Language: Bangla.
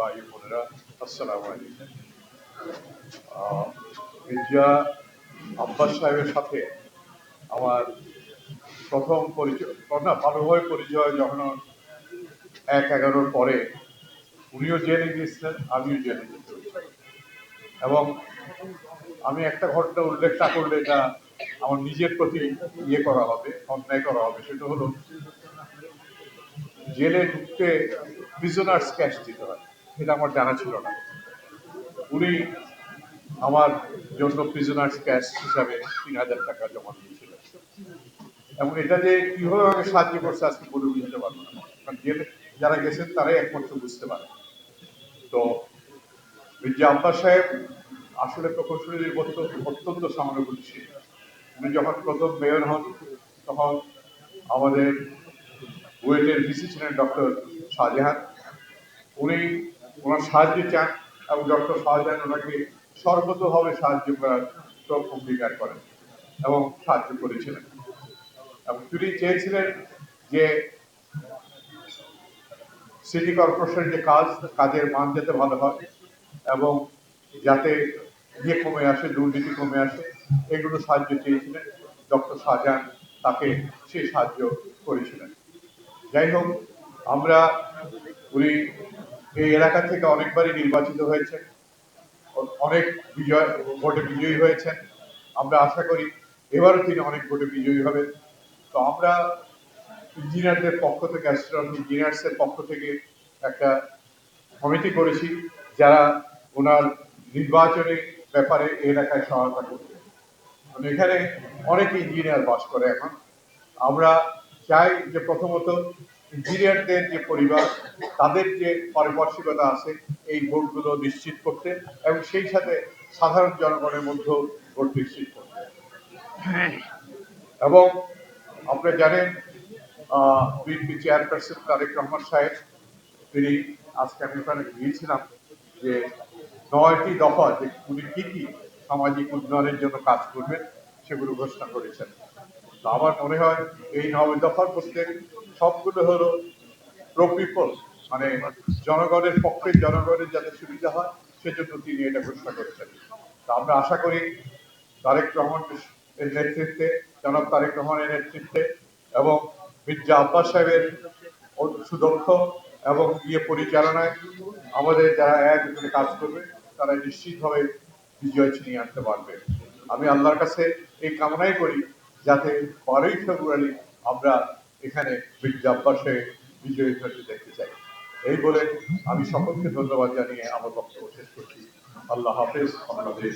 ভাই বোনেরা, আসসালামু আলাইকুম। মির্জা আব্বাস সাহেবের সাথে আমার প্রথম পরিচয়, না ভালোভাবে পরিচয় যখন 1/11 পরে উনিও জেলে গিয়েছিলেন, আমিও জেলে যেতে হয়েছিল। এবং আমি একটা ঘটনা উল্লেখ না করলে এটা আমার নিজের প্রতি করা হবে, অন্যায় করা হবে। সেটা হলো জেলে ঢুকতে প্রিজনার্স ক্যাশ দিতে হয়, এটা আমার জানা ছিল না। উনি আমার জন্য প্রিজনার্স ক্যাশ হিসাবে 3000 টাকা জমা দিয়েছিলেন। এবং এটা যে কিভাবে আমাকে সাহায্য করছে আজকে বলে বুঝতে পারবো না, কারণ জেলে যারা গেছেন তারাই একমাত্র বুঝতে পারে। তো মির্জা আব্বাস সাহেব আসলে প্রকৌশলীর অত্যন্ত সহানুভূতিশীল। উনি যখন প্রথম মেয়র হন তখন আমাদের বুয়েটের ভিসি ছিলেন ডক্টর শাহজাহান। উনি ওনার সাহায্য চান এবং ডক্টর শাহজাহান ওনাকে সর্বতোভাবে সাহায্য করার অঙ্গীকার করেন এবং সাহায্য করেছিলেন। এবং তিনি চেয়েছিলেন যে সিটি কর্পোরেশনের যে কাজের মান যাতে ভালো হয় এবং যাতে কমে আসে, দুর্নীতি কমে আসে, এগুলো সাহায্য চেয়েছিলেন। ডক্টর শাহজাহান তাকে সেই সাহায্য করেছিলেন। যাই হোক, আমরা উনি এই এলাকা থেকে অনেকবারই নির্বাচিত হয়েছেন, অনেক ভোটে বিজয়ী হয়েছেন। আমরা আশা করি এবারও তিনি অনেক ভোটে বিজয়ী হবেন। তো আমরা ইঞ্জিনিয়ারদের পক্ষ থেকে, অ্যাসিস্ট্যান্ট ইঞ্জিনিয়ার্সের পক্ষ থেকে একটা কমিটি করেছি যারা ওনার নির্বাচনী ব্যাপারে এলাকায় সহায়তা করবে। মানে এখানে অনেক ইঞ্জিনিয়ার বাস করে এখন। আমরা চাই যে প্রথমত ইঞ্জিনিয়ারদের যে পরিবার, তাদের যে পারিপার্শ্বিকতা আছে এই ভোটগুলো নিশ্চিত করতে এবং সেই সাথে সাধারণ জনগণের মধ্যেও ভোট নিশ্চিত করতে। এবং আপনারা জানেন বিএনপি চেয়ারপারসন তারেক রহমান সাহেব, তিনি আজকে আমি ওখানে গিয়েছিলাম যে 9টি দফা যে উনি কি কি সামাজিক উন্নয়নের জন্য কাজ করবেন সেগুলো ঘোষণা করেছেন। তো আমার মনে হয় এই 9 দফার মধ্যে সবগুলো হলো প্রো পিপল, মানে জনগণের পক্ষে, জনগণের যাতে সুবিধা হয় সেজন্য তিনি এটা ঘোষণা করেছেন। তো আমরা আশা করি তারেক রহমানের নেতৃত্বে, জনাব তারেক রহমানের নেতৃত্বে এবং মির্জা আব্বাস সাহেবের সুদক্ষ এবং পরিচালনায় আমাদের যারা একজনে কাজ করবে তারা নিশ্চিতভাবে বিজয় ছিনিয়ে আনতে পারবে। আমি আল্লাহর কাছে এই কামনাই করি যাতে 12ই ফেব্রুয়ারি আমরা এখানে মির্জা আব্বাস সাহেব বিজয়ী হতে দেখতে চাই। এই বলে আমি সকলকে ধন্যবাদ জানিয়ে আমার বক্তব্য শেষ করছি। আল্লাহ হাফেজ। বাংলাদেশ।